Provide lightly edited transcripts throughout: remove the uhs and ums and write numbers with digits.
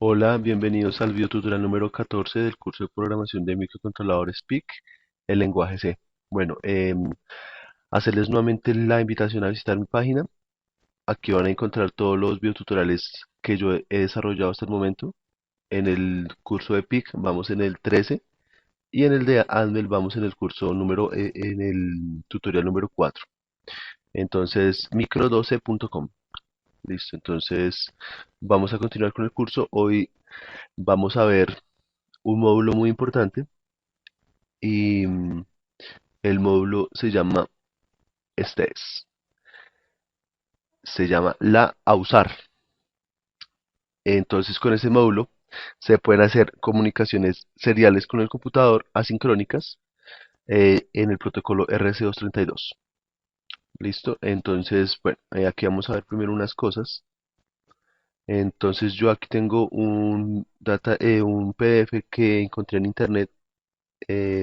Hola, bienvenidos al videotutorial número 14 del curso de programación de microcontroladores PIC, el lenguaje C. Bueno, hacerles nuevamente la invitación a visitar mi página. Aquí van a encontrar todos los videotutoriales que yo he desarrollado hasta el momento. En el curso de PIC vamos en el 13 y en el de ANMEL vamos en el en el tutorial número 4. Entonces, micro12.com. Listo, entonces vamos a continuar con el curso. Hoy vamos a ver un módulo muy importante y el módulo se llama la a usar. Entonces con ese módulo se pueden hacer comunicaciones seriales con el computador asincrónicas en el protocolo RC232. ¿Listo? Entonces, bueno, aquí vamos a ver primero unas cosas. Entonces yo aquí tengo un PDF que encontré en internet,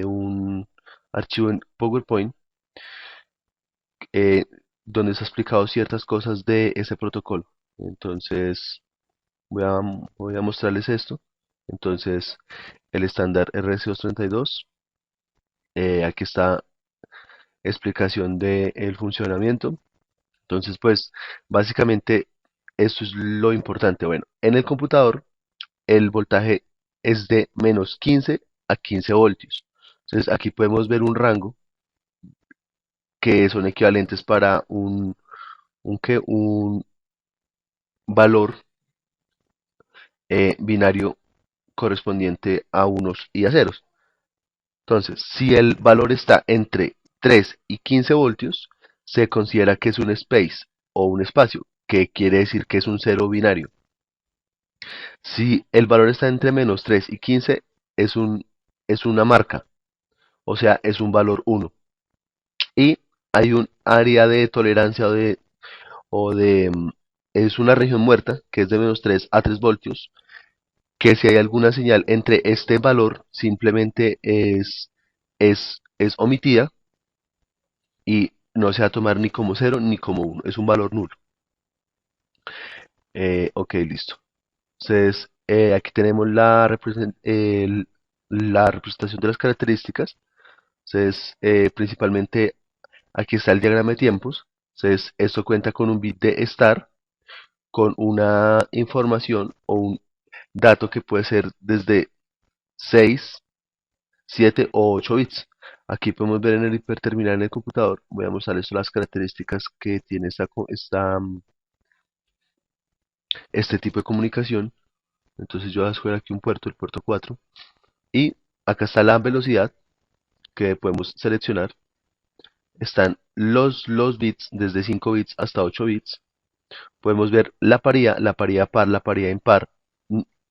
un archivo en PowerPoint eh, donde se ha explicado ciertas cosas de ese protocolo. Entonces voy a, voy a mostrarles esto. Entonces el estándar RC232, aquí está explicación del funcionamiento. Entonces pues básicamente esto es lo importante. Bueno, en el computador el voltaje es de menos 15 a 15 voltios. Entonces aquí podemos ver un rango que son equivalentes para un valor binario correspondiente a unos y a ceros. Entonces, si el valor está entre 3 y 15 voltios, se considera que es un space o un espacio, que quiere decir que es un cero binario. Si el valor está entre menos 3 y 15, es, es una marca, o sea, es un valor 1. Y hay un área de tolerancia o de es una región muerta, que es de menos 3 a 3 voltios, que si hay alguna señal entre este valor simplemente es omitida y no se va a tomar ni como cero ni como uno, es un valor nulo. Ok, listo. Entonces, aquí tenemos la representación de las características. Entonces, principalmente aquí está el diagrama de tiempos. Entonces, esto cuenta con un bit de estar, con una información o un dato que puede ser desde 6 7 o 8 bits. Aquí podemos ver en el hiperterminal en el computador. Voy a mostrarles las características que tiene este tipo de comunicación. Entonces yo voy a escoger aquí un puerto, el puerto 4. Y acá está la velocidad que podemos seleccionar. Están los bits desde 5 bits hasta 8 bits. Podemos ver la paridad par, la paridad impar.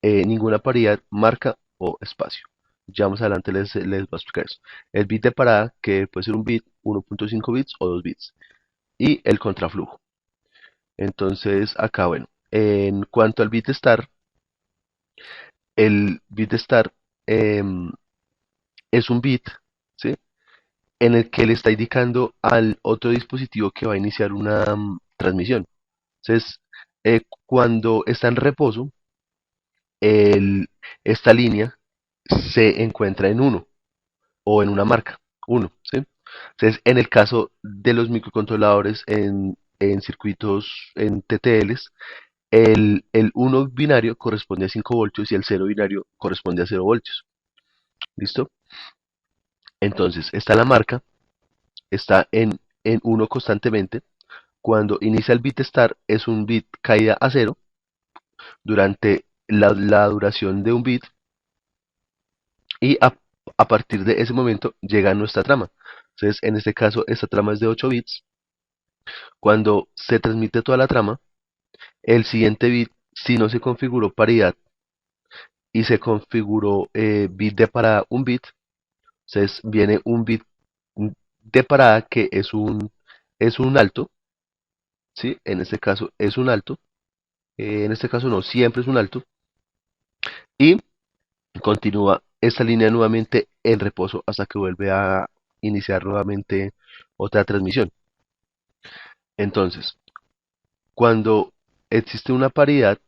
Ninguna paridad, marca o espacio. Ya más adelante les voy a explicar eso. El bit de parada, que puede ser un bit, 1.5 bits o 2 bits. Y el contraflujo. Entonces, acá, bueno, en cuanto al bit star, el bit star em, es un bit, ¿sí? En el que le está indicando al otro dispositivo que va a iniciar una transmisión. Entonces, cuando está en reposo, el- esta línea se encuentra en uno o en una marca, uno, ¿sí? Entonces, en el caso de los microcontroladores en circuitos, en TTLs, el 1 binario corresponde a 5 voltios y el cero binario corresponde a 0 voltios. ¿Listo? Entonces, está la marca, está en 1 constantemente. Cuando inicia el bit start es un bit caída a cero durante la duración de un bit y a partir de ese momento llega nuestra trama. Entonces, en este caso, esta trama es de 8 bits. Cuando se transmite toda la trama, el siguiente bit, si no se configuró paridad y se configuró bit de parada un bit, entonces viene un bit de parada que es un alto, ¿sí? En este caso es un alto, en este caso no, siempre es un alto, y continúa esta línea nuevamente en reposo hasta que vuelve a iniciar nuevamente otra transmisión. Entonces, cuando existe una paridad,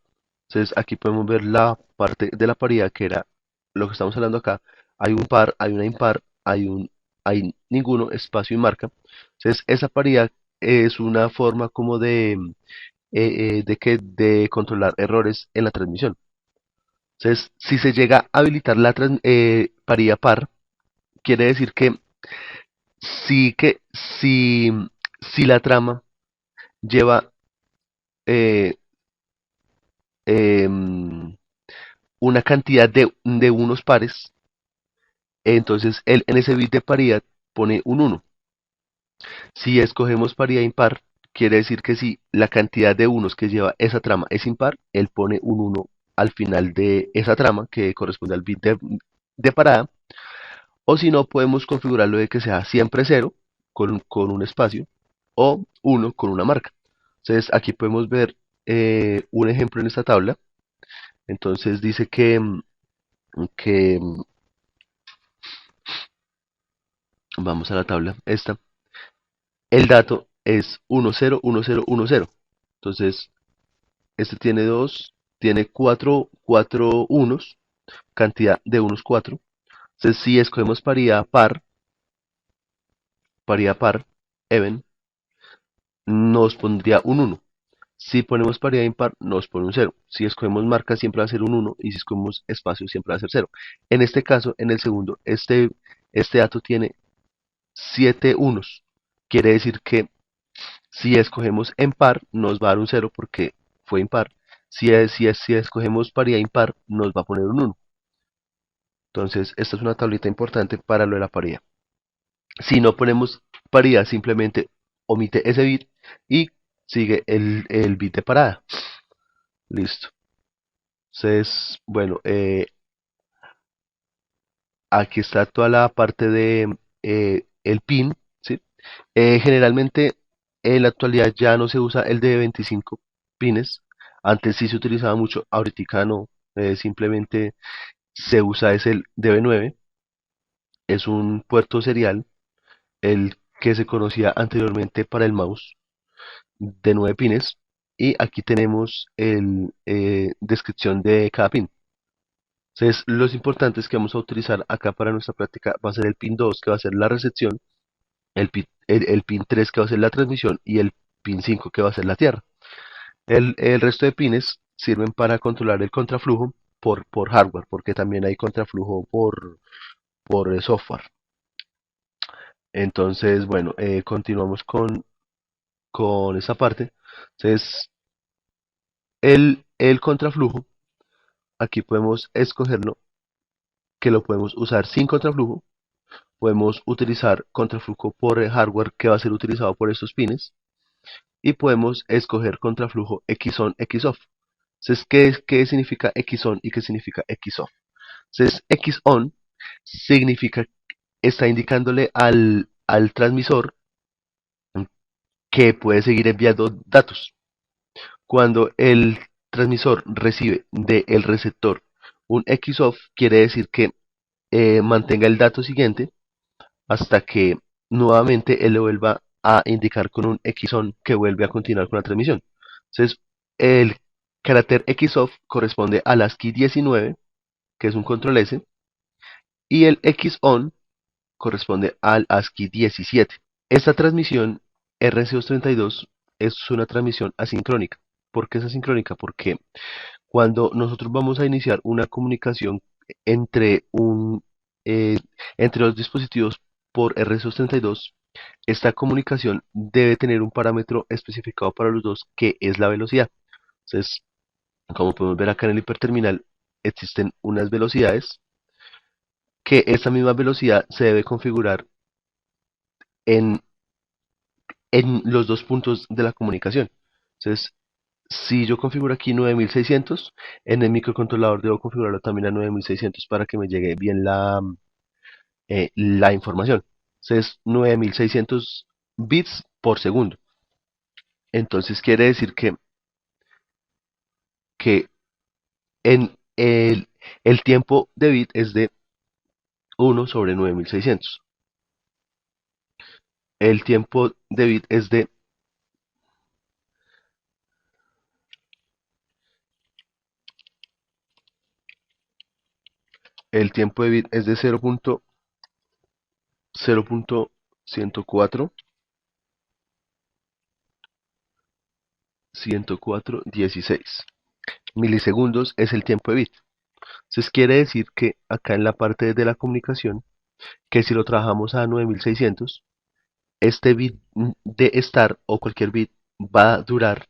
Entonces aquí podemos ver la parte de la paridad que era lo que estamos hablando acá. Hay un par, hay una impar, hay ninguno, espacio y marca. Entonces esa paridad es una forma como de controlar errores en la transmisión. Entonces, si se llega a habilitar la paridad par, quiere decir que si la trama lleva eh, em, una cantidad de unos pares, entonces él en ese bit de paridad pone un uno. Si escogemos paridad impar, quiere decir que si la cantidad de unos que lleva esa trama es impar, él pone un uno al final de esa trama que corresponde al bit de parada. O si no, podemos configurarlo de que sea siempre cero con un espacio o uno con una marca. Entonces aquí podemos ver un ejemplo en esta tabla. Entonces dice que vamos a la tabla, esta, el dato es 101010. Entonces, este tiene tiene cuatro unos, cantidad de unos 4. Entonces, si escogemos paridad par, even, nos pondría un uno. Si ponemos paridad impar, nos pone un cero. Si escogemos marca, siempre va a ser un uno. Y si escogemos espacio, siempre va a ser cero. En este caso, en el segundo, este dato tiene 7 unos. Quiere decir que si escogemos en par, nos va a dar un cero porque fue impar. Si escogemos paridad impar, nos va a poner un uno. Entonces, esta es una tablita importante para lo de la paridad. Si no ponemos paridad, simplemente omite ese bit y sigue el bit de parada. Listo. Entonces, bueno, aquí está toda la parte de el pin, ¿sí? Generalmente en la actualidad ya no se usa el de 25 pines. Antes sí se utilizaba mucho, ahorita no. Simplemente se usa es el DB9. Es un puerto serial, el que se conocía anteriormente para el mouse, de 9 pines. Y aquí tenemos el descripción de cada pin. Entonces, los importantes que vamos a utilizar acá para nuestra práctica va a ser el pin 2, que va a ser la recepción, el pin 3, que va a ser la transmisión, y el pin 5, que va a ser la tierra. El resto de pines sirven para controlar el contraflujo por hardware, porque también hay contraflujo por software. Entonces, bueno, continuamos con esa parte. Entonces, el contraflujo, aquí podemos escogerlo, que lo podemos usar sin contraflujo. Podemos utilizar contraflujo por hardware que va a ser utilizado por estos pines. Y podemos escoger contraflujo X-on, X-off. Entonces, ¿qué significa X-on y qué significa X-off? Entonces, X-on significa, está indicándole al transmisor que puede seguir enviando datos. Cuando el transmisor recibe del receptor un X-off, quiere decir que mantenga el dato siguiente hasta que nuevamente él le vuelva a indicar con un X-on que vuelve a continuar con la transmisión. Entonces, el carácter X-off corresponde al ASCII 19, que es un control S, y el X-on corresponde al ASCII 17. Esta transmisión RC232 es una transmisión asincrónica. ¿Por qué es asincrónica? Porque cuando nosotros vamos a iniciar una comunicación entre eh, entre los dispositivos por RC232, esta comunicación debe tener un parámetro especificado para los dos, que es la velocidad. Entonces, como podemos ver acá en el hiperterminal, existen unas velocidades que esta misma velocidad se debe configurar en, en los dos puntos de la comunicación. Entonces, si yo configuro aquí 9600, en el microcontrolador debo configurarlo también a 9600 para que me llegue bien la información. Entonces, 9600 bits por segundo. Entonces, quiere decir que en el tiempo de bit es de 1/9600. El tiempo de bit es de El tiempo de bit es de 0.10416 milisegundos es el tiempo de bit. Entonces quiere decir que acá en la parte de la comunicación, que si lo trabajamos a 9600, este bit de estar o cualquier bit va a durar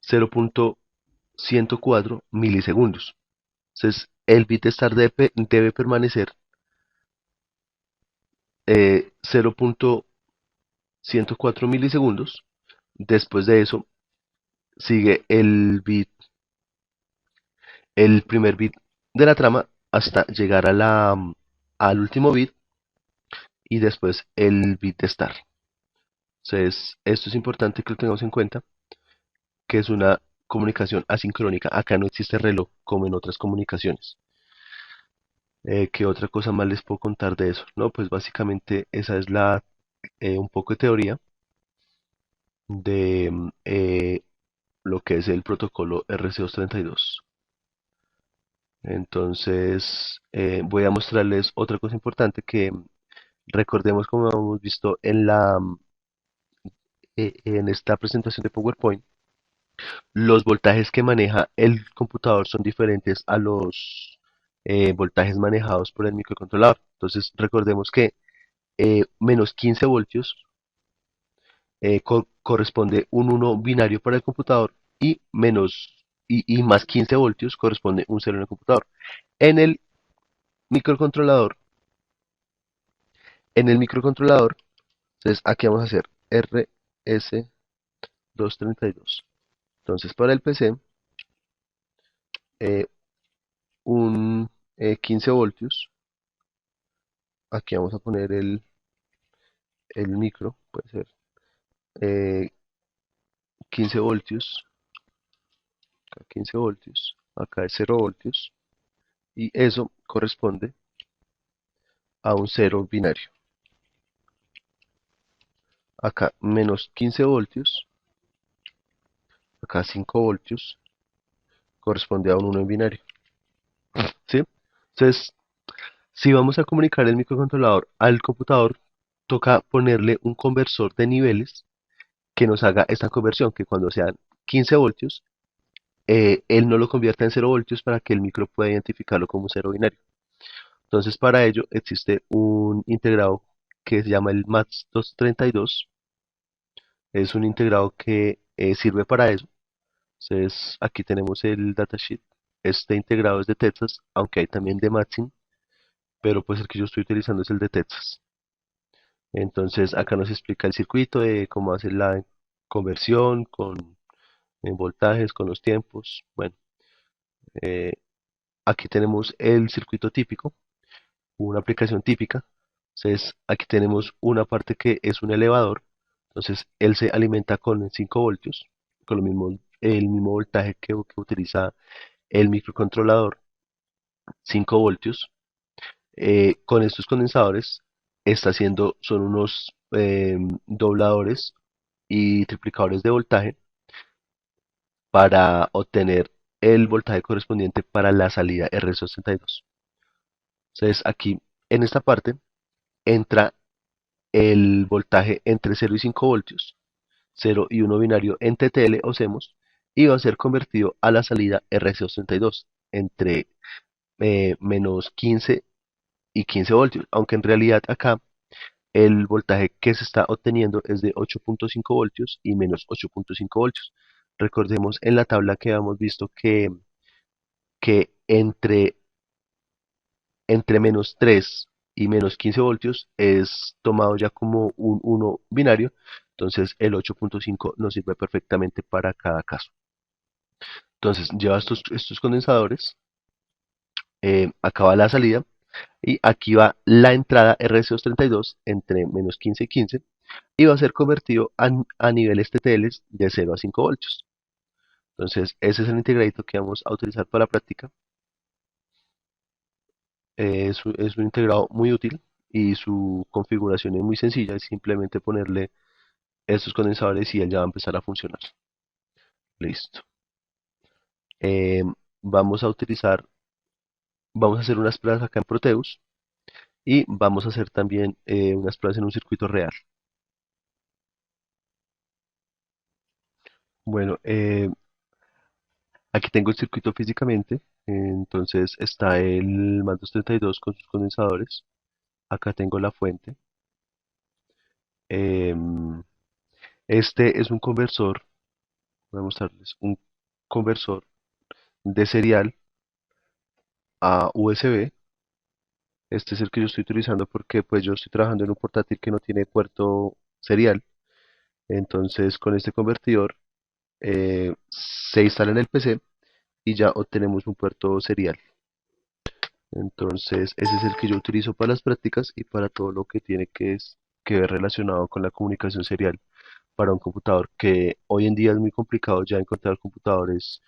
0.104 milisegundos. Entonces el bit de estar debe permanecer 0.104 milisegundos. Después de eso sigue el primer bit de la trama hasta llegar al último bit y después el bit de start. Entonces, esto es importante que lo tengamos en cuenta, que es una comunicación asincrónica. Acá no existe reloj como en otras comunicaciones. ¿Qué otra cosa más les puedo contar de eso? No, pues básicamente esa es un poco de teoría de lo que es el protocolo RC232. Entonces, voy a mostrarles otra cosa importante que recordemos como hemos visto en esta presentación de PowerPoint. Los voltajes que maneja el computador son diferentes a los voltajes manejados por el microcontrolador. Entonces, recordemos que menos 15 voltios corresponde un 1 binario para el computador y y más 15 voltios corresponde un 0 en el computador. En el microcontrolador, en el microcontrolador, entonces aquí vamos a hacer RS232. Entonces para el PC, eh, un 15 voltios. Aquí vamos a poner el micro, puede ser eh, 15 voltios. Acá 15 voltios. Acá es 0 voltios. Y eso corresponde a un 0 binario. Acá menos 15 voltios. Acá 5 voltios. Corresponde a un 1 en binario. ¿Sí? Entonces, si vamos a comunicar el microcontrolador al computador, toca ponerle un conversor de niveles que nos haga esta conversión, que cuando sean 15 voltios, él no lo convierta en 0 voltios para que el micro pueda identificarlo como un 0 binario. Entonces, para ello existe un integrado que se llama el MATS232. Es un integrado que sirve para eso. Entonces, aquí tenemos el datasheet. Este integrado es de Texas, aunque hay también de Maxim, pero pues el que yo estoy utilizando es el de Texas. Entonces, acá nos explica el circuito de cómo hacer la conversión con voltajes, con los tiempos. Bueno, eh, aquí tenemos el circuito típico, una aplicación típica. Entonces, aquí tenemos una parte que es un elevador. Entonces, él se alimenta con 5 voltios, con el mismo voltaje que utiliza el microcontrolador, 5 voltios. Con estos condensadores son unos dobladores y triplicadores de voltaje para obtener el voltaje correspondiente para la salida RS232. Entonces, aquí en esta parte entra el voltaje entre 0 y 5 voltios, 0 y 1 binario en TTL o CMOS, y va a ser convertido a la salida RC232 entre menos 15 y 15 voltios, aunque en realidad acá el voltaje que se está obteniendo es de 8.5 voltios y menos 8.5 voltios. Recordemos en la tabla que habíamos visto que entre menos 3 y menos 15 voltios es tomado ya como un 1 binario, entonces el 8.5 nos sirve perfectamente para cada caso. Entonces lleva estos condensadores, acaba la salida y aquí va la entrada RC232 entre menos 15 y 15 y va a ser convertido a niveles TTL de 0 a 5 voltios. Entonces ese es el integradito que vamos a utilizar para la práctica. Es un integrado muy útil y su configuración es muy sencilla, es simplemente ponerle estos condensadores y él ya va a empezar a funcionar. Listo. Eh, Vamos a utilizar Vamos a hacer unas pruebas acá en Proteus y vamos a hacer también unas pruebas en un circuito real. Bueno, aquí tengo el circuito físicamente, entonces está el MAT 232 con sus condensadores. Acá tengo la fuente. Em, este es un conversor, voy a mostrarles un conversor de serial a USB. Este es el que yo estoy utilizando porque pues yo estoy trabajando en un portátil que no tiene puerto serial. Entonces con este convertidor se instala en el PC y ya obtenemos un puerto serial. Entonces ese es el que yo utilizo para las prácticas y para todo lo que tiene que ver relacionado con la comunicación serial para un computador, que hoy en día es muy complicado ya encontrar computadores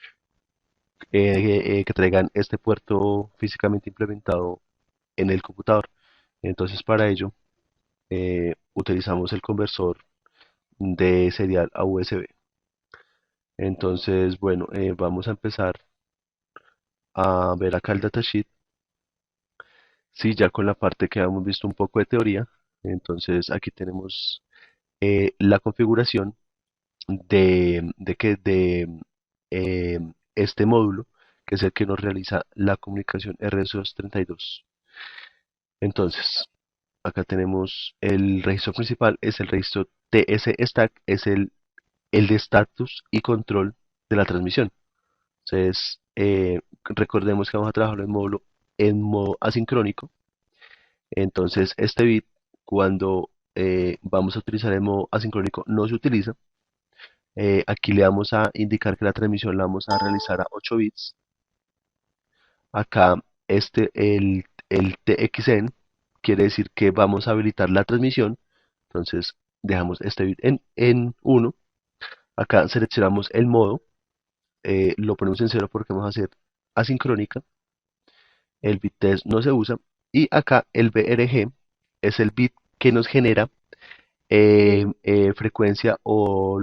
que traigan este puerto físicamente implementado en el computador. Entonces para ello utilizamos el conversor de serial a USB. Entonces, bueno, vamos a empezar a ver acá el datasheet. Sí, ya con la parte que hemos visto un poco de teoría. Entonces aquí tenemos la configuración de este módulo, que es el que nos realiza la comunicación RS232. Entonces, acá tenemos el registro principal, es el registro TS stack, es el de status y control de la transmisión. Entonces, recordemos que vamos a trabajar el módulo en modo asincrónico. Entonces, este bit, cuando vamos a utilizar el modo asincrónico, no se utiliza. Aquí le vamos a indicar que la transmisión la vamos a realizar a 8 bits. Acá, el TXN quiere decir que vamos a habilitar la transmisión. Entonces, dejamos este bit en 1. Acá seleccionamos el modo, lo ponemos en 0 porque vamos a hacer asincrónica. El bit test no se usa. Y acá el BRG es el bit que nos genera frecuencia o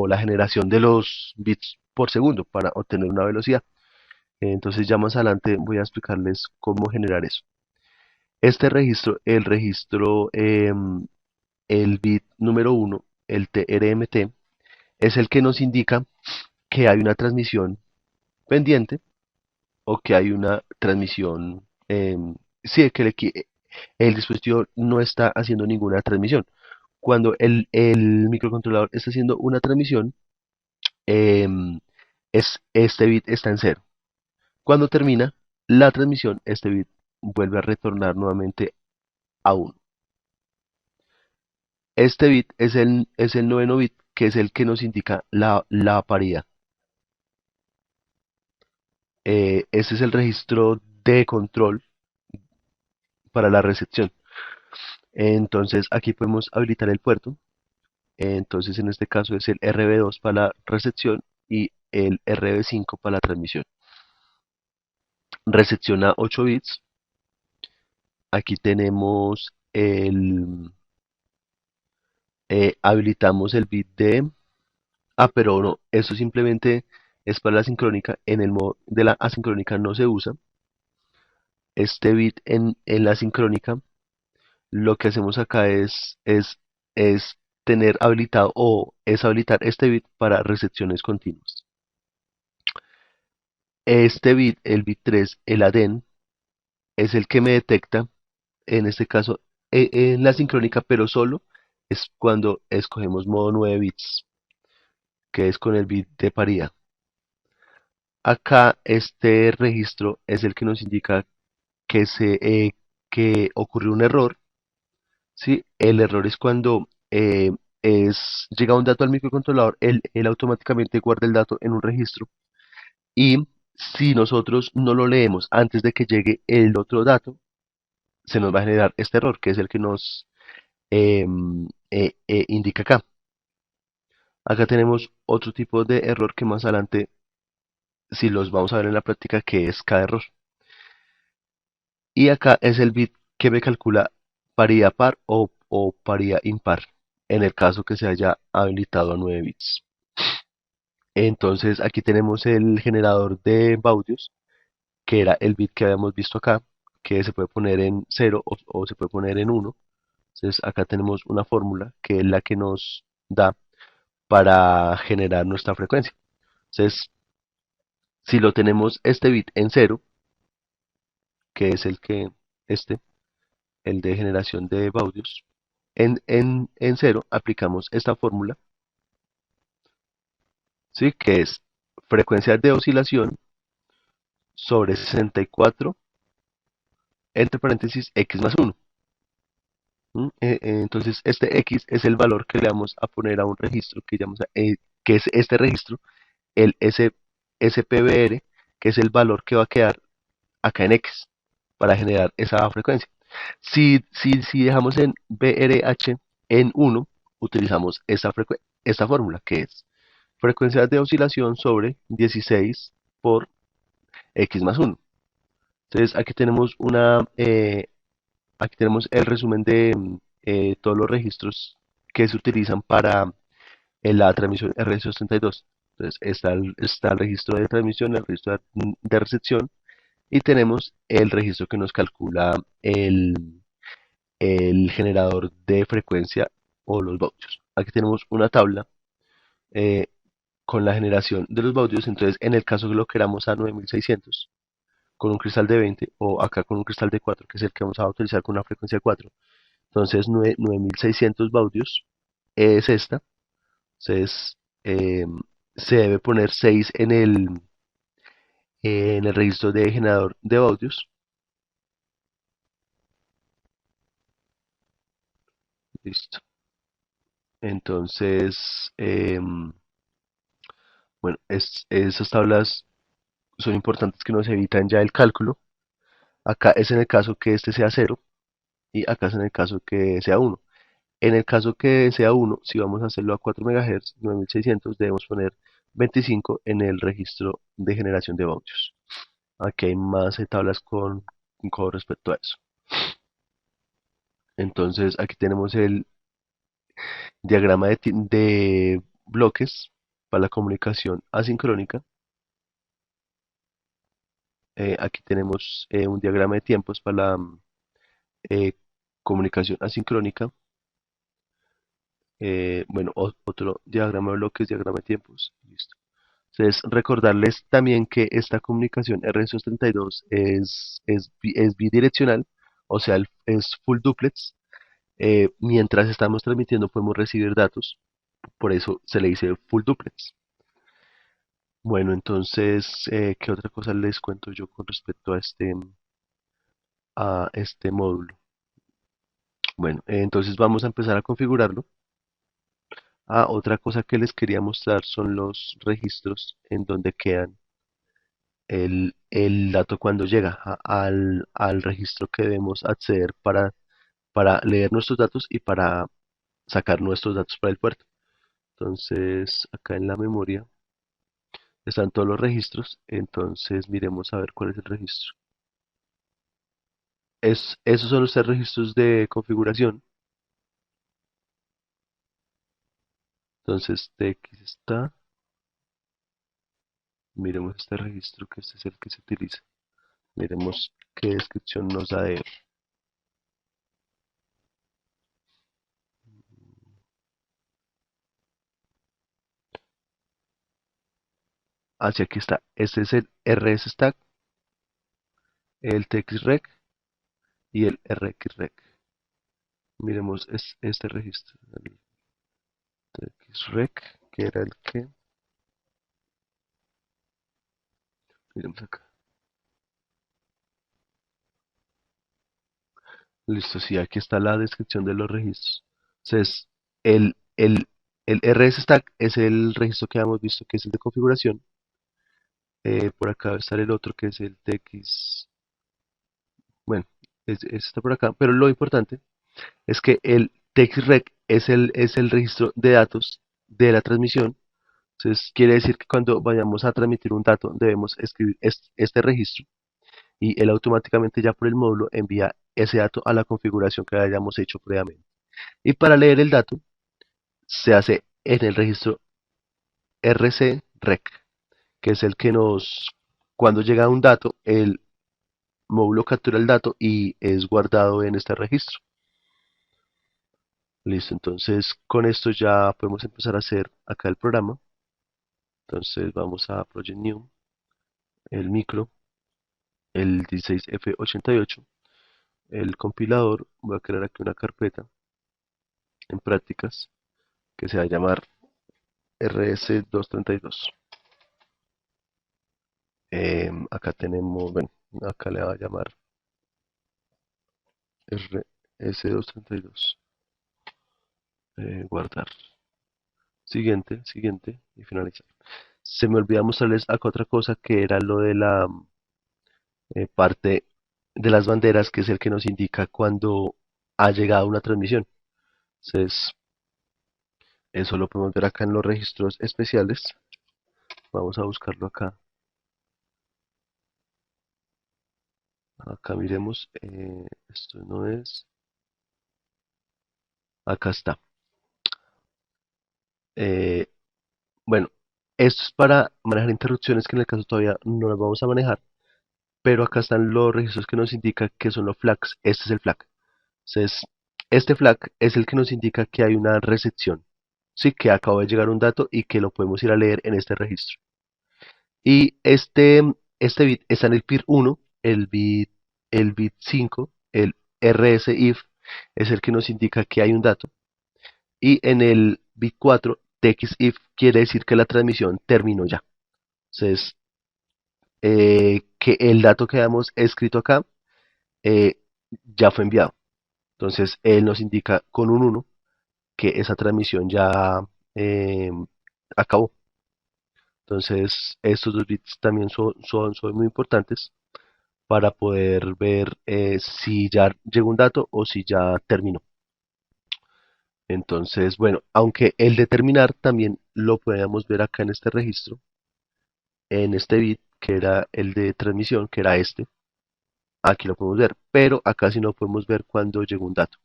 la generación de los bits por segundo para obtener una velocidad. Entonces ya más adelante voy a explicarles cómo generar eso. Este registro, el bit número uno, el TRMT, es el que nos indica que hay una transmisión pendiente o que hay una transmisión, sí, que el dispositivo no está haciendo ninguna transmisión. Cuando el microcontrolador está haciendo una transmisión, em, este bit está en cero. Cuando termina la transmisión, este bit vuelve a retornar nuevamente a 1. Este bit es el noveno bit, que es el que nos indica la paridad. Este es el registro de control para la recepción. Entonces aquí podemos habilitar el puerto. Entonces en este caso es el RB2 para la recepción y el RB5 para la transmisión. Recepciona 8 bits. Aquí tenemos habilitamos el bit de... Ah, pero no, eso simplemente es para la sincrónica. En el modo de la asincrónica no se usa. Este bit en la sincrónica, lo que hacemos acá es tener habilitado o es habilitar este bit para recepciones continuas. Este bit, el bit 3, el ADEN, es el que me detecta, en este caso, en la sincrónica, pero solo es cuando escogemos modo 9 bits, que es con el bit de paridad. Acá este registro es el que nos indica que ocurrió un error. ¿Sí? El error es cuando llega un dato al microcontrolador, él automáticamente guarda el dato en un registro y si nosotros no lo leemos antes de que llegue el otro dato, se nos va a generar este error, que es el que nos indica acá. Acá tenemos otro tipo de error que más adelante, si los vamos a ver en la práctica, que es cada error. Y acá es el bit que me calcula paridad par o paridad impar, en el caso que se haya habilitado a 9 bits. Entonces aquí tenemos el generador de baudios, que era el bit que habíamos visto acá, que se puede poner en cero o se puede poner en uno. Entonces acá tenemos una fórmula que es la que nos da para generar nuestra frecuencia. Entonces, si lo tenemos este bit en cero, que es este, el de generación de baudios, en cero aplicamos esta fórmula, ¿sí? Que es frecuencia de oscilación sobre 64 entre paréntesis x más uno. Entonces, este x es el valor que le vamos a poner a un registro que es este registro, el SPBR, que es el valor que va a quedar acá en x para generar esa frecuencia. Si dejamos en BRH en uno, utilizamos esta fórmula, que es frecuencia de oscilación sobre 16 por x más uno. Entonces, aquí tenemos el resumen de todos los registros que se utilizan para la transmisión R232. Entonces está el registro de transmisión, el registro de recepción y tenemos el registro que nos calcula el generador de frecuencia o los baudios. Aquí tenemos una tabla eh, con la generación de los baudios. Entonces, en el caso que lo queramos a 9600 con un cristal de 20 o acá con un cristal de 4, que es el que vamos a utilizar con una frecuencia de 4. Entonces, 9600 baudios es esta. Entonces, se debe poner 6 en el registro de generador de baudios. Listo. Entonces, bueno, esas tablas son importantes que nos evitan ya el cálculo. Acá es en el caso que este sea cero y acá es en el caso que sea uno. En el caso que sea uno, si vamos a hacerlo a 4 MHz, 9600, debemos poner 25 en el registro de generación de baudios. Aquí hay más tablas con respecto a eso. Entonces aquí tenemos el diagrama de bloques para la comunicación asincrónica. Aquí tenemos un diagrama de tiempos para la eh, comunicación asincrónica. Bueno, otro diagrama de bloques, diagrama de tiempos. Listo. Entonces, recordarles también que esta comunicación RS-232 es bidireccional, o sea, es full duplex. Mientras estamos transmitiendo podemos recibir datos, por eso se le dice full duplex. Bueno, entonces, ¿qué otra cosa les cuento yo con respecto a este módulo? Bueno, entonces vamos a empezar a configurarlo. Otra cosa que les quería mostrar son los registros en donde quedan el dato cuando llega al registro que debemos acceder para leer nuestros datos y para sacar nuestros datos para el puerto. Entonces, acá en la memoria están todos los registros. Entonces, miremos a ver cuál es el registro. Esos son los tres registros de configuración. Entonces, TX está. Miremos este registro, que este es el que se utiliza. Miremos qué descripción nos da de él. Hacia aquí está. Este es el RS Stack, el TXREC y el RXREC. Miremos este registro, el TXREC, que era el que. Miremos acá. Listo, sí, aquí está la descripción de los registros. Entonces, el RS Stack es el registro que hemos visto que es el de configuración. Por acá va a estar el otro que es el TX. Bueno, está por acá. Pero lo importante es que el TXREC es el registro de datos de la transmisión. Entonces, quiere decir que cuando vayamos a transmitir un dato, debemos escribir este registro y él automáticamente ya por el módulo envía ese dato a la configuración que hayamos hecho previamente. Y para leer el dato, se hace en el registro RCREC, que es el que nos cuando llega un dato, el módulo captura el dato y es guardado en este registro. Listo, entonces con esto ya podemos empezar a hacer acá el programa. Entonces vamos a Project New, el micro, el 16F88, el compilador. Voy a crear aquí una carpeta en prácticas que se va a llamar RS232. Acá tenemos, bueno, acá le va a llamar RS232. Guardar. Siguiente, siguiente y finalizar. Se me olvidó mostrarles acá otra cosa que era lo de la parte de las banderas, que es el que nos indica cuando ha llegado una transmisión. Entonces, eso lo podemos ver acá en los registros especiales. Vamos a buscarlo acá. Acá miremos. Esto no es. Acá está. Eh, bueno, esto es para manejar interrupciones que en el caso todavía no las vamos a manejar. Pero acá están los registros que nos indican que son los flags. Este es el flag. Entonces, este flag es el que nos indica que hay una recepción. Sí, que acaba de llegar un dato y que lo podemos ir a leer en este registro. Y este bit está en el PIR 1, el bit 5, el RSIF, es el que nos indica que hay un dato. Y en el bit 4, TXIF, quiere decir que la transmisión terminó ya. Entonces, que el dato que hemos escrito acá eh, ya fue enviado. Entonces, él nos indica con un 1 que esa transmisión ya eh, acabó. Entonces, estos dos bits también son muy importantes para poder ver si ya llegó un dato o si ya terminó. Entonces, bueno, aunque el de terminar también lo podemos ver acá en este registro, en este bit que era el de transmisión, que era este, aquí lo podemos ver, pero acá sí no podemos ver cuando llegó un dato.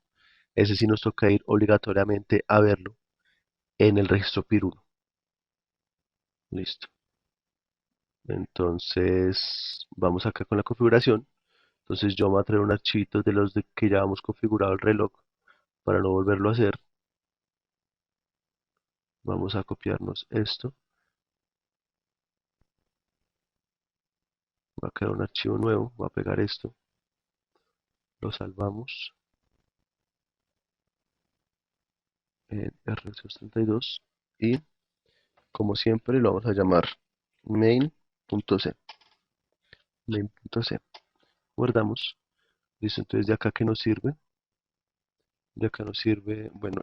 Ese sí nos toca ir obligatoriamente a verlo en el registro PIR 1. Listo. Entonces, vamos acá con la configuración. Entonces yo voy a traer un archivito de los de que ya hemos configurado el reloj para no volverlo a hacer. Vamos a copiarnos esto. Va a crear un archivo nuevo. Va a pegar esto. Lo salvamos en R232 y como siempre lo vamos a llamar main.c. Main.c. Guardamos. Listo, entonces de acá que nos sirve. De acá nos sirve, bueno,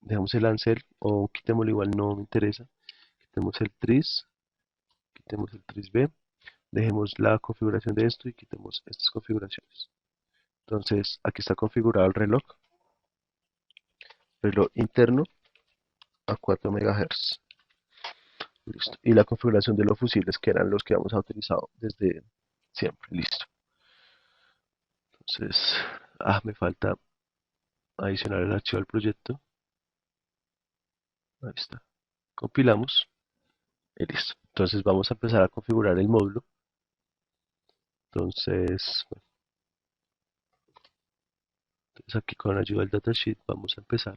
dejamos el answer o quitémoslo, igual no me interesa. Quitemos el tris, quitemos el tris B. Dejemos la configuración de esto y quitemos estas configuraciones. Entonces, aquí está configurado el reloj interno a 4 MHz. Listo. Y la configuración de los fusibles, que eran los que hemos utilizado desde siempre. Listo. Entonces, me falta adicionar el archivo al proyecto. Ahí está. Compilamos y listo. Entonces, vamos a empezar a configurar el módulo. Entonces, bueno, entonces aquí con ayuda del datasheet vamos a empezar.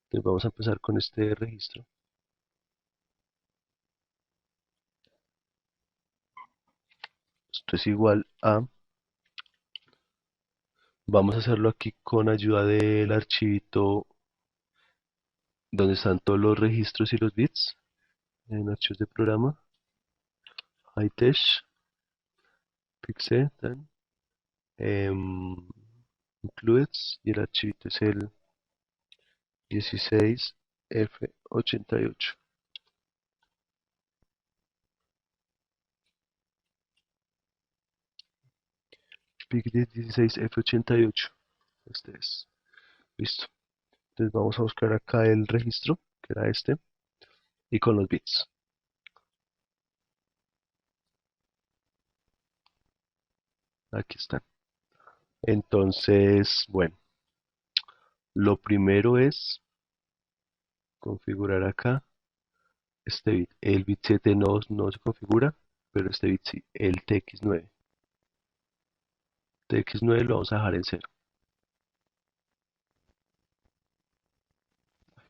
Entonces, vamos a empezar con este registro. Esto es igual a, vamos a hacerlo aquí con ayuda del archivito donde están todos los registros y los bits, en archivos de programa, iTesh, Pixel, includes, y el archivito es el 16F88. PIC 16F88. Este es. Listo. Entonces vamos a buscar acá el registro, que era este, y con los bits. Aquí están. Entonces, bueno, lo primero es configurar acá este bit. El bit 7 no se configura, pero este bit sí, el TX9. TX9 lo vamos a dejar en cero.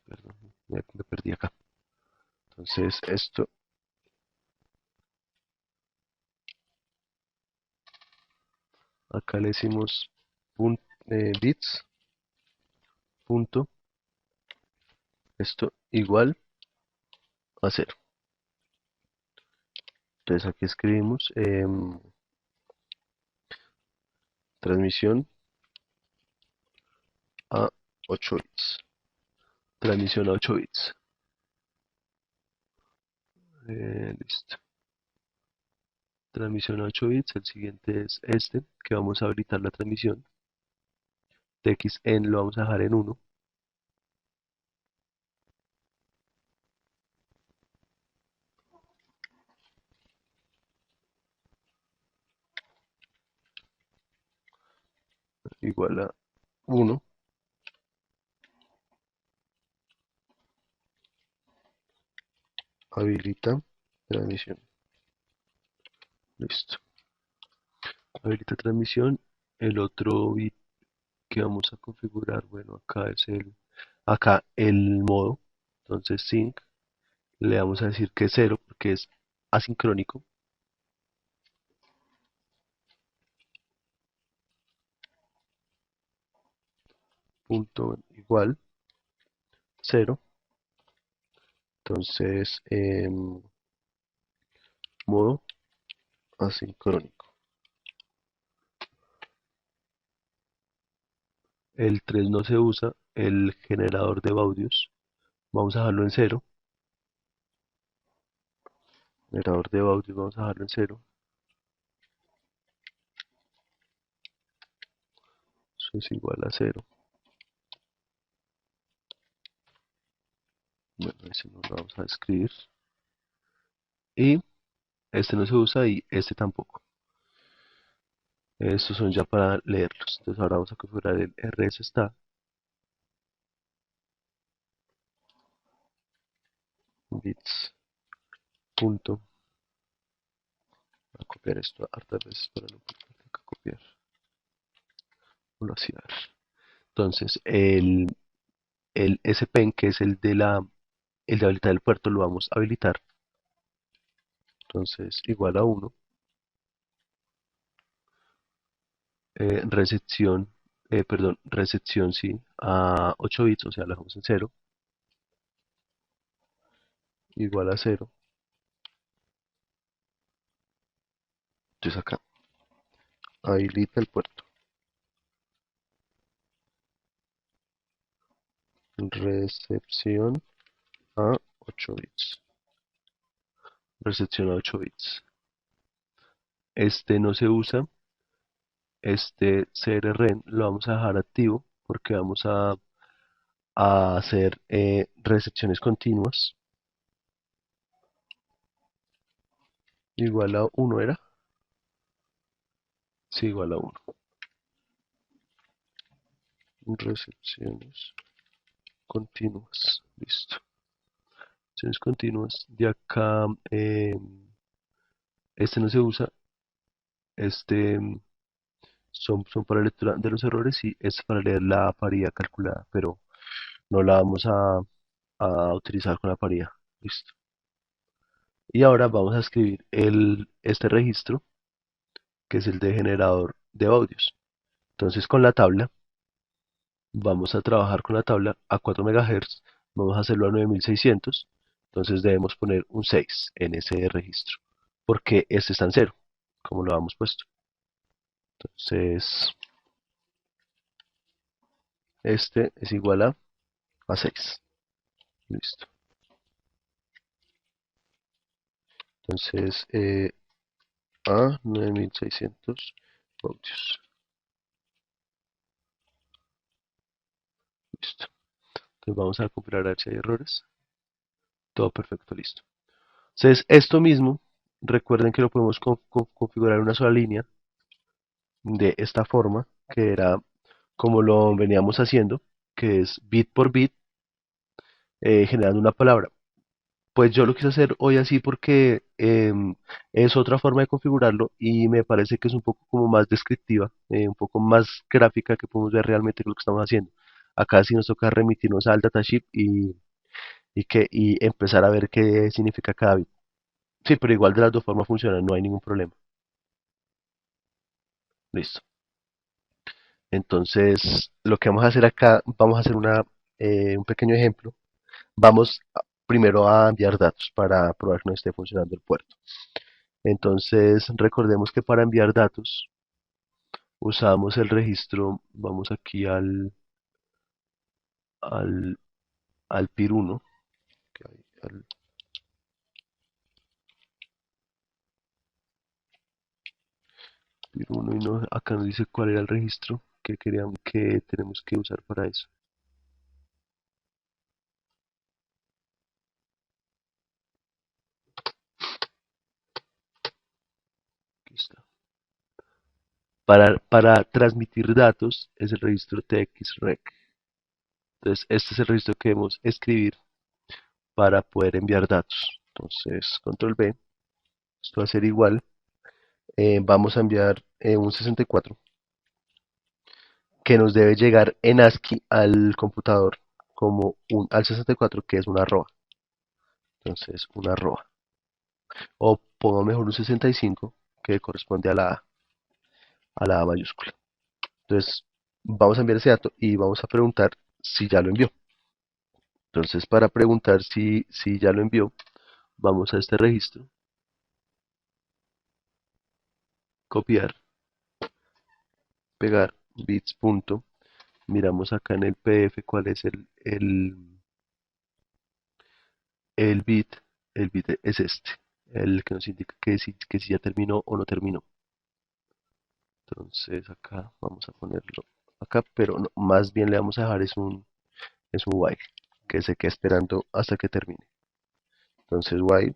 Perdón, me perdí acá. Entonces esto, acá le decimos bits, punto, esto igual a cero. Entonces aquí escribimos transmisión a 8 bits. Transmisión a 8 bits. Listo. Transmisión a 8 bits. El siguiente es este, que vamos a habilitar la transmisión. TXN lo vamos a dejar en 1. Igual a 1. Habilita transmisión. Listo. Habilita transmisión. El otro bit que vamos a configurar, bueno, acá el modo. Entonces sync, le vamos a decir que es 0 porque es asincrónico. Punto igual 0. Entonces, modo asincrónico. El 3 no se usa, el generador de audios. Vamos a dejarlo en 0. Generador de audios vamos a dejarlo en 0. Eso es igual a 0. Bueno, ese no lo vamos a escribir. Y este no se usa y este tampoco. Estos son ya para leerlos. Entonces ahora vamos a configurar el rstat. Bits. Punto. Voy a copiar esto hartas veces para no tener que copiar. Así, a ver. Entonces el SPEN, que es el de habilitar el puerto, lo vamos a habilitar. Entonces igual a 1. Recepción, perdón, recepción sí, a 8 bits, o sea, la dejamos en 0. Igual a 0. Entonces acá, habilita el puerto. Recepción a 8 bits. Recepción a 8 bits. Este no se usa. Este CRREN lo vamos a dejar activo porque vamos a hacer recepciones continuas. Igual a 1 era. Sí, igual a 1. Recepciones continuas. Listo. Recepciones continuas. De acá, este no se usa. Este son para lectura de los errores y es para leer la paridad calculada, pero no la vamos a utilizar con la paridad. Listo. Y ahora vamos a escribir este registro, que es el de generador de audios. Entonces con la tabla, vamos a trabajar con la tabla a 4 MHz, vamos a hacerlo a 9600, entonces debemos poner un 6 en ese registro, porque este está en 0, como lo habíamos puesto. Entonces, este es igual a 6. Listo. Entonces, a 9600 voltios. Listo. Entonces vamos a compilar a ver si hay errores. Todo perfecto, listo. Entonces, esto mismo, recuerden que lo podemos configurar en una sola línea de esta forma, que era como lo veníamos haciendo, que es bit por bit, generando una palabra. Pues yo lo quise hacer hoy así porque es otra forma de configurarlo y me parece que es un poco como más descriptiva, un poco más gráfica que podemos ver realmente lo que estamos haciendo. Acá sí nos toca remitirnos al datasheet y empezar a ver qué significa cada bit. Sí, pero igual de las dos formas funcionan, no hay ningún problema. Listo. Entonces, lo que vamos a hacer acá, vamos a hacer un pequeño ejemplo. Vamos primero a enviar datos para probar que no esté funcionando el puerto. Entonces, recordemos que para enviar datos usamos el registro, vamos aquí al, al PIR1, al PIR1 y no, acá nos dice cuál era el registro que queríamos que tenemos que usar para eso. Aquí está. Para transmitir datos es el registro TXREC. Entonces, este es el registro que debemos escribir para poder enviar datos. Entonces, control B, esto va a ser igual. Vamos a enviar un 64 que nos debe llegar en ASCII al computador como al 64 que es una arroba. Entonces, una arroba. O pongo mejor un 65 que corresponde a la A mayúscula. Entonces, vamos a enviar ese dato y vamos a preguntar si ya lo envió. Entonces, para preguntar si ya lo envió, vamos a este registro, copiar, pegar, bits punto. Miramos acá en el PDF cuál es el bit. El bit es este, el que nos indica que si ya terminó o no terminó. Entonces acá vamos a ponerlo acá, pero no, más bien le vamos a dejar es un while, que se queda esperando hasta que termine. Entonces while,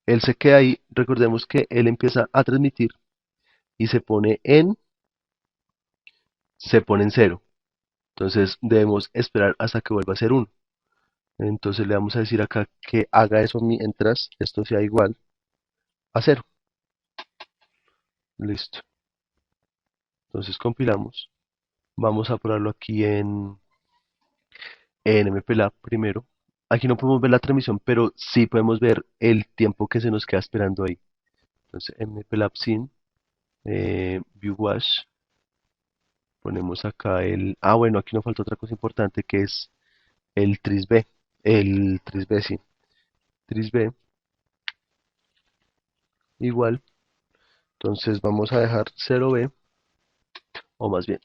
él se queda ahí, recordemos que él empieza a transmitir y se pone en cero. Entonces debemos esperar hasta que vuelva a ser uno. Entonces le vamos a decir acá que haga eso mientras esto sea igual a cero. Listo. Entonces compilamos. Vamos a probarlo aquí en MPLAB primero. Aquí no podemos ver la transmisión, pero sí podemos ver el tiempo que se nos queda esperando ahí. Entonces MPLAB sin ViewWatch. Ponemos acá bueno, aquí nos falta otra cosa importante que es el trisb. El trisb, sí. Trisb igual. Entonces vamos a dejar 0b, o más bien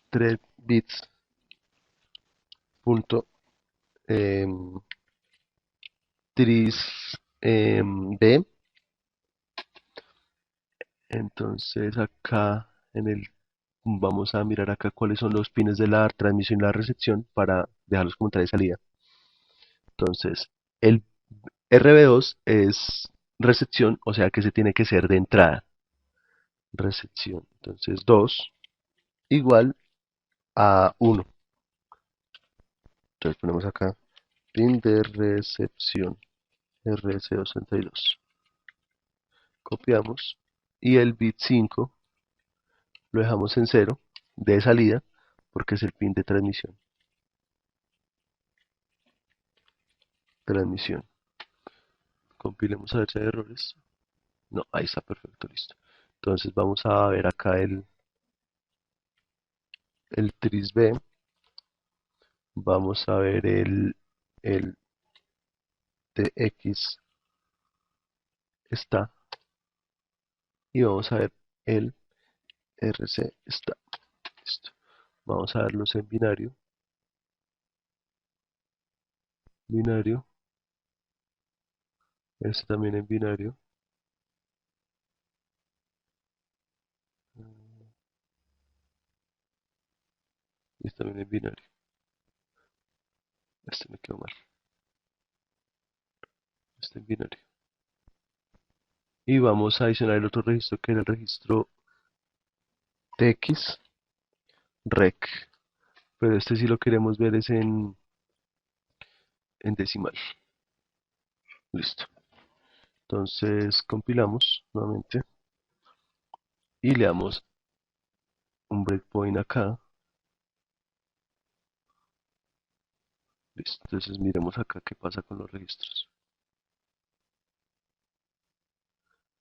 3 bits punto tris b. Entonces acá vamos a mirar acá cuáles son los pines de la transmisión y la recepción para dejarlos como entrada y salida. Entonces, el RB2 es recepción, o sea que se tiene que ser de entrada. Recepción. Entonces 2 igual a 1. Entonces ponemos acá pin de recepción RC232. Copiamos y el bit 5 lo dejamos en 0 de salida porque es el pin de transmisión. Transmisión. Compilemos a ver si hay errores. No, ahí está perfecto, listo. Entonces vamos a ver acá el trisb. Vamos a ver el tx está. Y vamos a ver el rc está. Listo. Vamos a verlos en binario. Binario. Este también en binario. Y este también en binario. Este me quedó mal. Este en binario. Y vamos a adicionar el otro registro que era el registro tx rec, pero este sí lo queremos ver es en decimal. Listo. Entonces compilamos nuevamente y le damos un breakpoint acá. Listo. Entonces miremos acá qué pasa con los registros.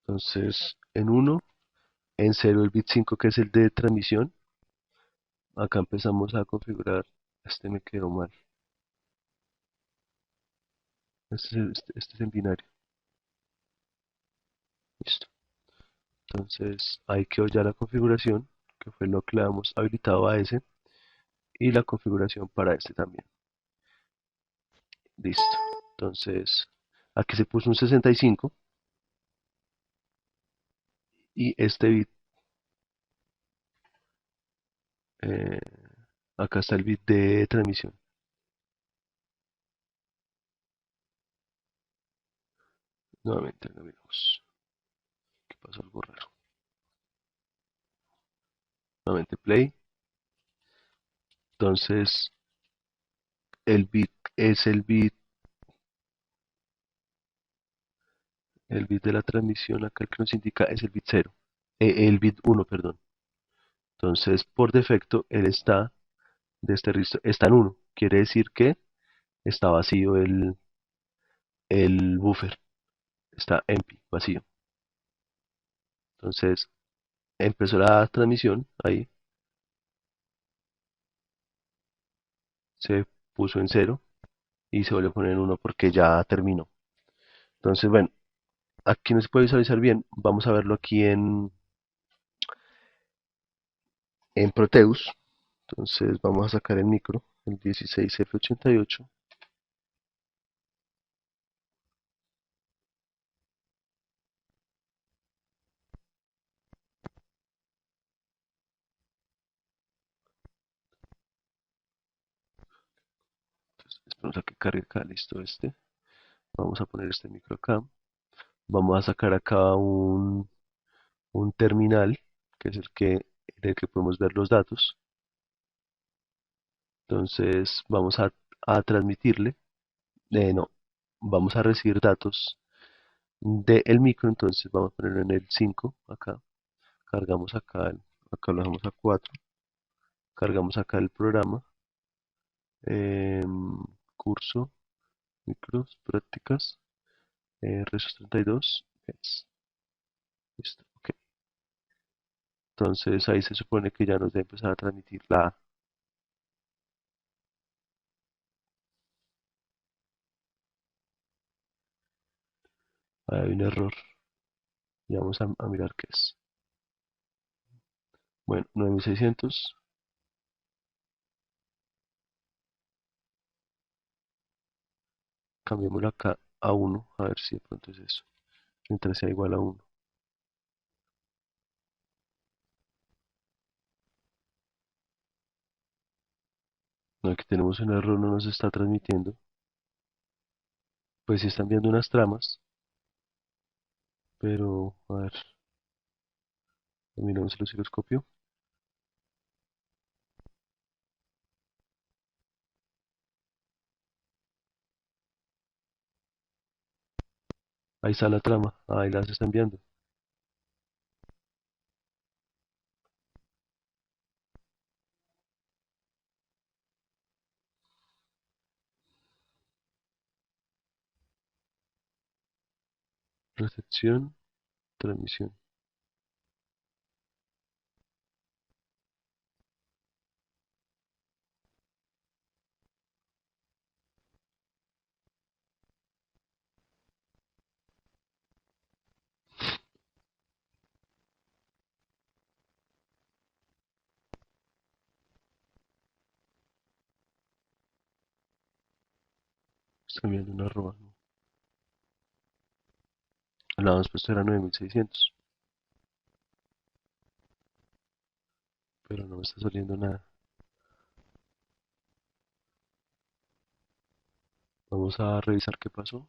Entonces en uno, en cero el bit 5 que es el de transmisión. Acá empezamos a configurar. Este me quedó mal. Este es en binario. Listo. Entonces ahí quedó ya la configuración, que fue lo que le damos habilitado a ese, y la configuración para este también. Listo. Entonces aquí se puso un 65 y este bit, eh, acá está el bit de transmisión. Nuevamente lo miramos. ¿Qué pasó? Algo raro. Nuevamente play. Entonces el bit es el bit de la transmisión, acá el que nos indica es el bit 0, el bit 1, perdón. Entonces, por defecto, él está de este registro, está en 1. Quiere decir que está vacío el buffer, está empty, vacío. Entonces, empezó la transmisión, ahí se puso en 0 y se volvió a poner en 1 porque ya terminó. Entonces, bueno, aquí no se puede visualizar bien, vamos a verlo aquí en Proteus. Entonces, vamos a sacar el micro, el 16F88. Esperamos a que cargue acá, listo este. Vamos a poner este micro acá. Vamos a sacar acá un terminal, que es el que podemos ver los datos. Entonces vamos a transmitirle, no, vamos a recibir datos del micro, entonces vamos a ponerlo en el 5 acá, cargamos acá, acá lo dejamos a 4, cargamos acá el programa, curso, micros, prácticas, Resos 32, listo, ok. Entonces ahí se supone que ya nos debe empezar a transmitir hay un error, ya vamos a mirar qué es. Bueno, 9600, cambiémoslo acá a 1, a ver si de pronto es eso, mientras sea igual a 1. No, aquí tenemos un error, no nos está transmitiendo. Pues sí están viendo unas tramas, pero a ver, miremos el osciloscopio. Ahí está la trama, ahí las están viendo. Recepción, transmisión. Están viendo una arroba, ¿no? La habíamos puesto era 9600, pero no me está saliendo nada. Vamos a revisar qué pasó.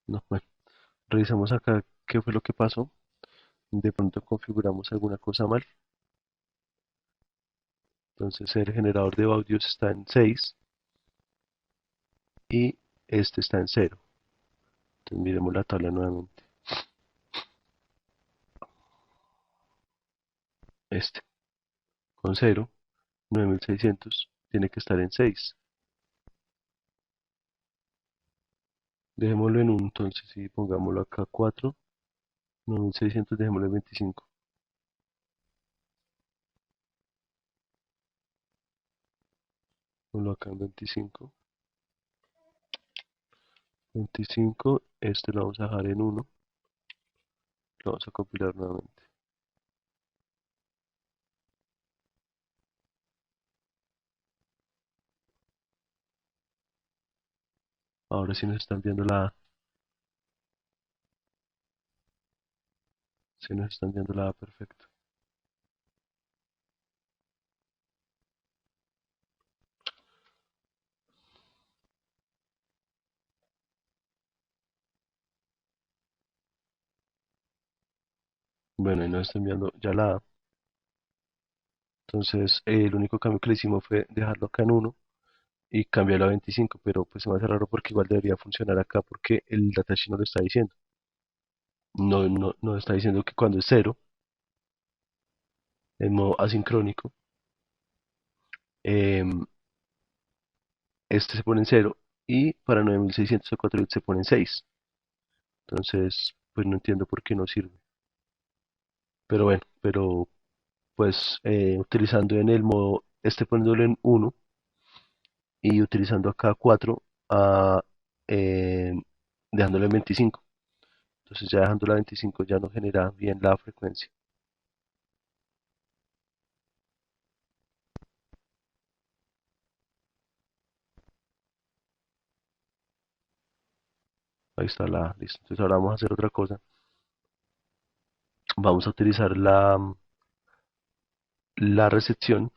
No, bueno, revisamos acá qué fue lo que pasó. De pronto configuramos alguna cosa mal. Entonces el generador de audios está en 6 y este está en 0. Entonces miremos la tabla nuevamente. Este con 0, 9600, tiene que estar en 6. Dejémoslo en 1, entonces si pongámoslo acá 4, 9600, dejémoslo en 25. Ponlo acá en 25. 25, este lo vamos a dejar en 1. Lo vamos a compilar nuevamente. Ahora sí nos están viendo la A. Sí nos están viendo la A, perfecto. Bueno, y nos están viendo ya la A. Entonces, el único cambio que le hicimos fue dejarlo acá en 1 y cambiarlo a 25, pero pues se me hace raro porque igual debería funcionar acá porque el datasheet no lo está diciendo. No está diciendo que cuando es 0, en modo asincrónico, em, este se pone en 0 y para 9600 o 4000 se pone en 6. Entonces, pues no entiendo por qué no sirve. Pero bueno, pero pues utilizando en el modo, este poniéndolo en 1 y utilizando acá 4, a, eh, dejándolo en 25. Entonces ya dejando la 25 ya no genera bien la frecuencia. Ahí está la, listo. Entonces ahora vamos a hacer otra cosa. Vamos a utilizar la recepción.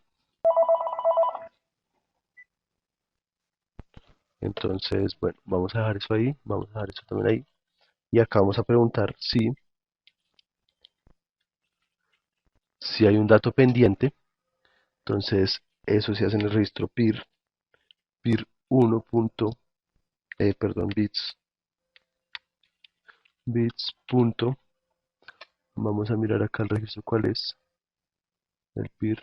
Entonces, bueno, vamos a dejar eso ahí. Vamos a dejar eso también ahí. Y acá vamos a preguntar si hay un dato pendiente. Entonces, eso se hace en el registro PIR 1. Perdón, bits punto. Vamos a mirar acá el registro cuál es. El PIR.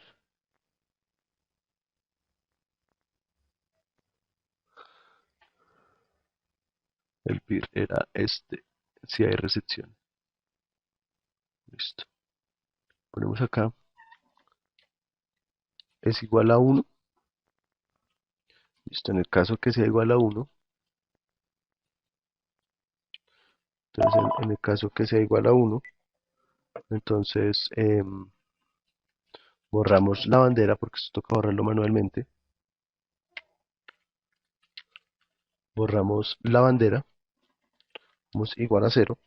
El PIR era este. Si hay recepción. Listo. Ponemos acá. Es igual a 1. Listo. En el caso que sea igual a 1. Entonces, en el caso que sea igual a 1. Entonces, borramos la bandera porque esto toca borrarlo manualmente. Borramos la bandera. Vamos igual a 0.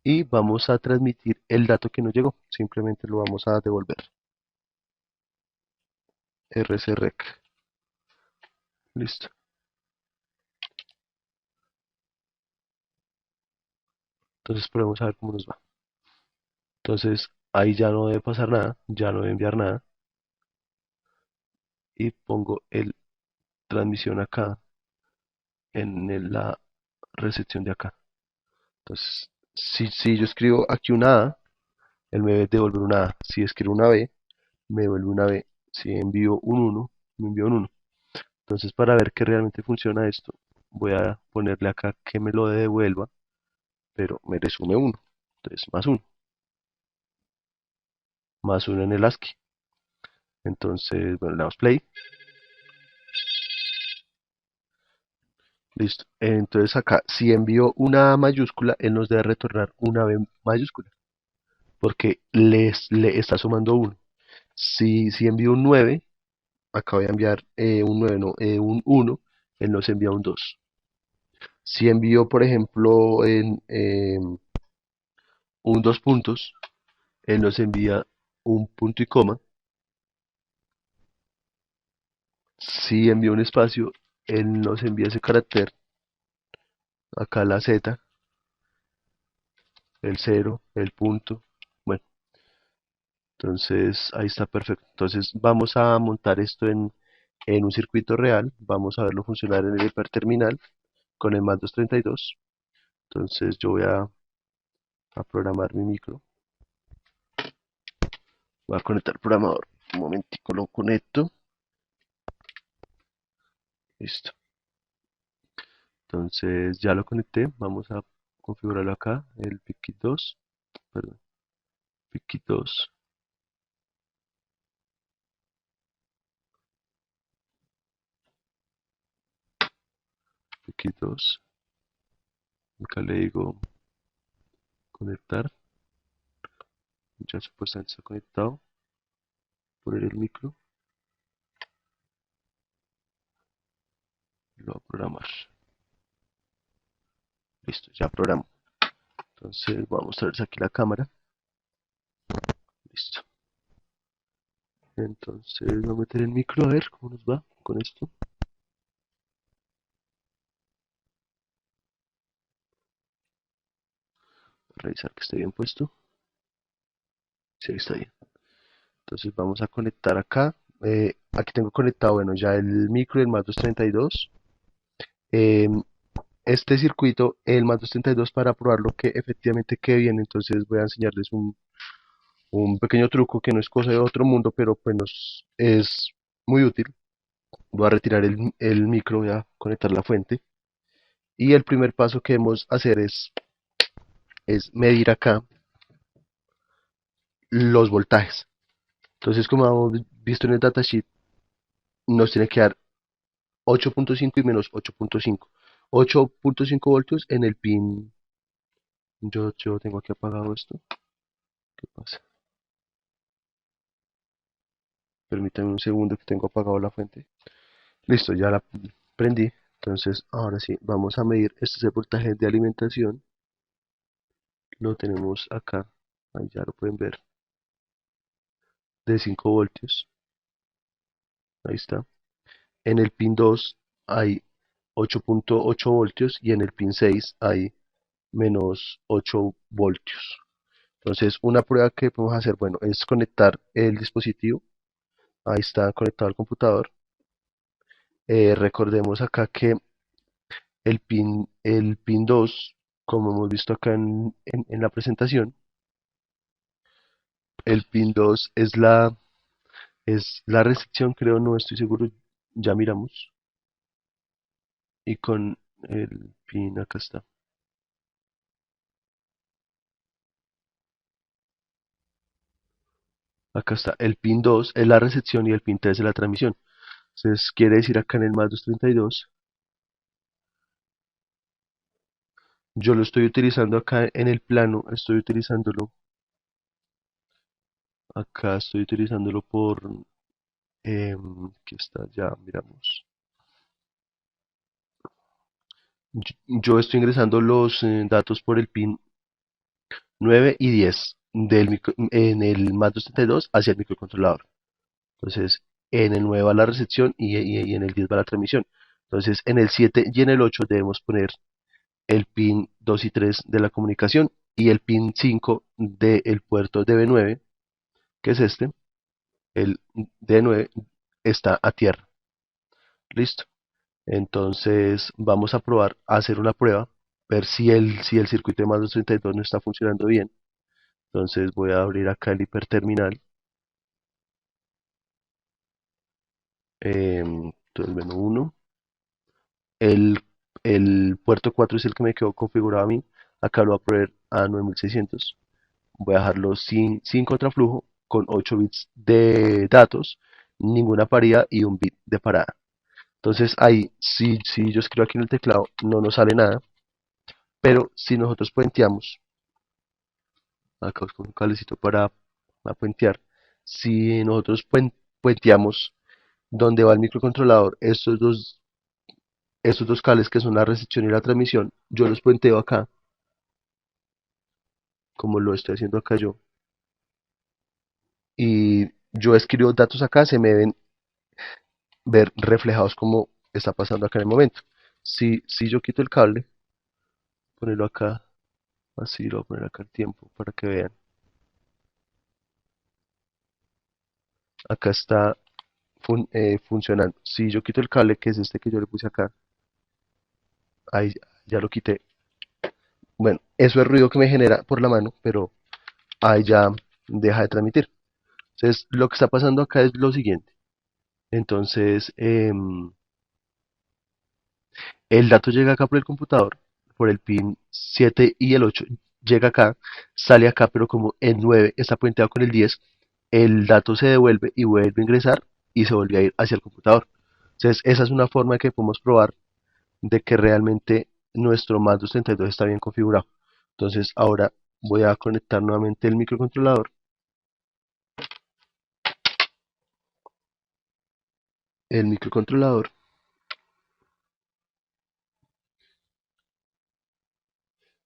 Y vamos a transmitir el dato que nos llegó. Simplemente lo vamos a devolver. RSREC. Listo. Entonces probemos a ver cómo nos va. Entonces ahí ya no debe pasar nada, ya no debe enviar nada. Y pongo el transmisión acá en la recepción de acá. Entonces, si yo escribo aquí una A, él me debe devolver una A. Si escribo una B, me devuelve una B. Si envío un 1, me envío un 1. Entonces, para ver que realmente funciona esto, voy a ponerle acá que me lo devuelva, pero me resume 1. Entonces, más 1 en el ASCII. Entonces, bueno, le damos play. Listo. Entonces acá, si envío una A mayúscula, él nos debe retornar una B mayúscula, porque le está sumando 1. Si envío un 9, acá voy a enviar un 9, no, un 1, él nos envía un 2. Si envío, por ejemplo, un 2 puntos, él nos envía un punto y coma. Si envío un espacio, él nos envía ese carácter, acá la Z, el 0, el punto. Entonces ahí está perfecto. Entonces vamos a montar esto en un circuito real. Vamos a verlo funcionar en el hiperterminal con el más 232. Entonces yo voy a programar mi micro. Voy a conectar el programador. Un momentico lo conecto. Listo. Entonces ya lo conecté. Vamos a configurarlo acá. El PIC 2. Perdón. PIC 2. PIC 2. Acá le digo conectar. Ya supuestamente está conectado. Poner el micro. Lo voy a programar. Listo, ya programo. Entonces vamos a ver aquí la cámara. Listo. Entonces voy a meter el micro a ver cómo nos va con esto. Revisar que esté bien puesto. Sí, está bien. Entonces vamos a conectar acá. Aquí tengo conectado, bueno, ya el micro y el más 232. Eh, este circuito, el más 232 para probarlo que efectivamente quede bien. Entonces voy a enseñarles un pequeño truco que no es cosa de otro mundo, pero pues es muy útil. Voy a retirar el micro, voy a conectar la fuente. Y el primer paso que debemos hacer es medir acá los voltajes. Entonces, como hemos visto en el datasheet, nos tiene que dar 8.5 y menos 8.5. 8.5 voltios en el pin. Yo tengo aquí apagado esto. ¿Qué pasa? Permítame un segundo que tengo apagado la fuente. Listo, ya la prendí. Entonces, ahora sí, vamos a medir. Este es el voltaje de alimentación. Lo tenemos acá. Ahí ya lo pueden ver. De 5 voltios. Ahí está. En el pin 2 hay 8.8 voltios y en el pin 6 hay menos 8 voltios. Entonces, una prueba que podemos hacer, bueno, es conectar el dispositivo. Ahí está conectado al computador. Recordemos acá que el pin 2, como hemos visto acá en la presentación, el pin 2 es la restricción, creo, no estoy seguro, ya miramos. Y con el pin, acá está. Acá está, el pin 2 es la recepción y el pin 3 es la transmisión. Entonces quiere decir acá en el más 232, yo lo estoy utilizando acá en el plano, estoy utilizándolo, acá estoy utilizándolo por, aquí está, ya miramos. Yo estoy ingresando los datos por el pin 9 y 10 en el más 232 hacia el microcontrolador. Entonces, en el 9 va la recepción y en el 10 va la transmisión. Entonces, en el 7 y en el 8 debemos poner el pin 2 y 3 de la comunicación y el pin 5 del puerto DB9, que es este, el D9 está a tierra. Listo. Entonces vamos a probar a hacer una prueba, ver si el circuito de más 232 no está funcionando bien. Entonces voy a abrir acá el hiperterminal. Entonces, menú 1. El, el puerto 4 es el que me quedó configurado a mí. Acá lo voy a poner a 9600. Voy a dejarlo sin contraflujo, con 8 bits de datos, ninguna paridad y un bit de parada. Entonces ahí, si yo escribo aquí en el teclado, no nos sale nada, pero si nosotros puenteamos, acá busco un cablecito para puentear, si nosotros puenteamos donde va el microcontrolador, estos dos cables que son la recepción y la transmisión, yo los puenteo acá, como lo estoy haciendo acá yo, y yo escribo datos acá, se me deben ver reflejados como está pasando acá en el momento. Si yo quito el cable, ponerlo acá, así lo voy a poner acá el tiempo para que vean. Acá está funcionando. Si yo quito el cable, que es este que yo le puse acá, ahí ya lo quité. Bueno, eso es ruido que me genera por la mano, pero ahí ya deja de transmitir. Entonces, lo que está pasando acá es lo siguiente. Entonces, el dato llega acá por el computador, por el pin 7 y el 8, llega acá, sale acá, pero como el 9 está puenteado con el 10, el dato se devuelve y vuelve a ingresar y se vuelve a ir hacia el computador. Entonces, esa es una forma que podemos probar de que realmente nuestro MAC 232 está bien configurado. Entonces, ahora voy a conectar nuevamente el microcontrolador. El microcontrolador,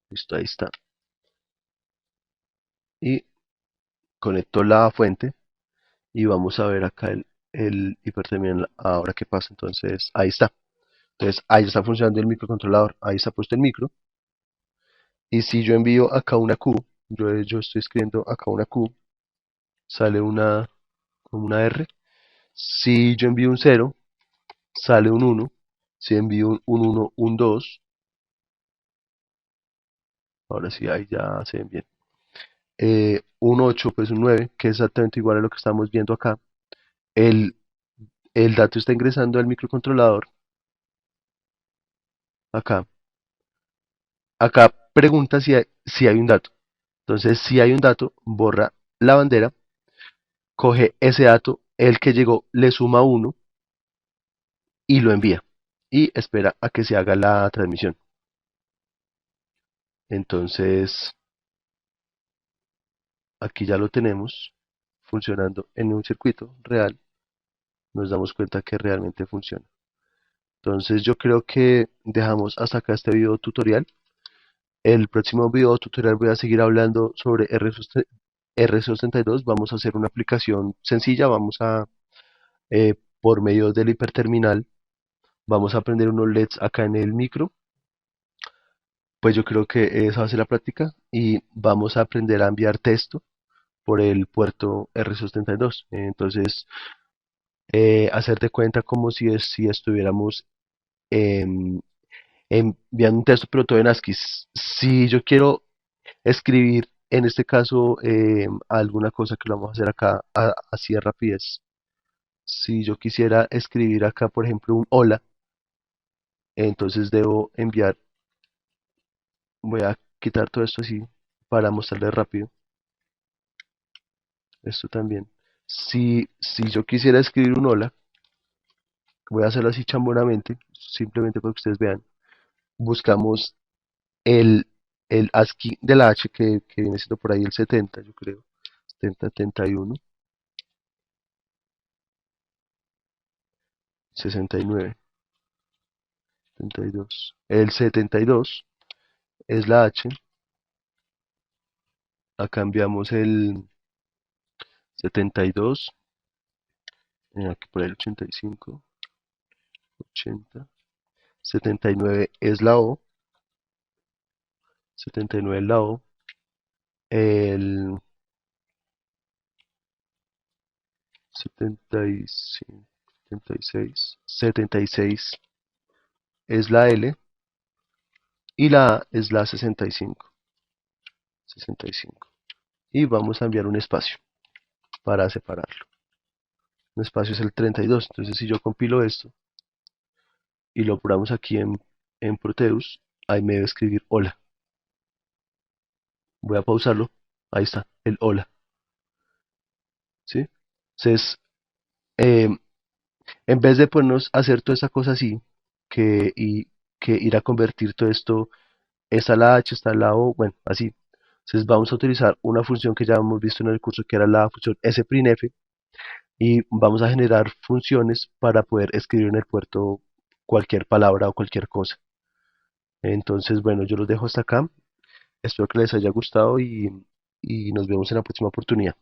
listo, ahí está. Y conecto la fuente y vamos a ver acá el hiperterminal ahora qué pasa. Entonces, ahí está. Entonces, ahí está funcionando el microcontrolador. Ahí está puesto el micro. Y si yo envío acá una Q, yo estoy escribiendo acá una Q, sale una, como una R. Si yo envío un cero, sale un uno. Si envío un uno, un 2. Ahora sí, ahí ya se ven bien. Un 8, pues un 9, que es exactamente igual a lo que estamos viendo acá. El, el dato está ingresando al microcontrolador acá. Acá pregunta si hay un dato. Entonces, si hay un dato, borra la bandera, coge ese dato, el que llegó le suma uno y lo envía. Y espera a que se haga la transmisión. Entonces, aquí ya lo tenemos funcionando en un circuito real. Nos damos cuenta que realmente funciona. Entonces, yo creo que dejamos hasta acá este video tutorial. El próximo video tutorial voy a seguir hablando sobre RC82. Vamos a hacer una aplicación sencilla. Vamos a, por medio del hiperterminal, vamos a aprender unos LEDs acá en el micro. Pues yo creo que esa va a ser la práctica y vamos a aprender a enviar texto por el puerto RC82. Entonces, hacer de cuenta como si estuviéramos em, enviando un texto, pero todo en ASCII. Si yo quiero escribir, en este caso, alguna cosa que lo vamos a hacer acá así de rapidez. Si yo quisiera escribir acá, por ejemplo, un hola, entonces debo enviar, voy a quitar todo esto así para mostrarle rápido. Esto también. Si yo quisiera escribir un hola, voy a hacerlo así chambonamente, simplemente para que ustedes vean. Buscamos el, el ASCII de la H que viene siendo por ahí el 70, yo creo. 70, 71, 69, 72. El 72 es la H. Acá enviamos el 72. Aquí por el 85, 80. 79 es la O. 79 es la O. El 75, 76. 76 es la L. Y la A es la 65. 65. Y vamos a enviar un espacio para separarlo. Un espacio es el 32. Entonces, si yo compilo esto y lo probamos aquí en Proteus, ahí me debe escribir hola. Voy a pausarlo. Ahí está, el hola. ¿Sí? Entonces, eh, en vez de ponernos a hacer toda esa cosa así, y que ir a convertir todo esto, esta la H, esta la O, bueno, así. Entonces vamos a utilizar una función que ya hemos visto en el curso, que era la función sprintf, y vamos a generar funciones para poder escribir en el puerto cualquier palabra o cualquier cosa. Entonces, bueno, yo los dejo hasta acá. Espero que les haya gustado y nos vemos en la próxima oportunidad.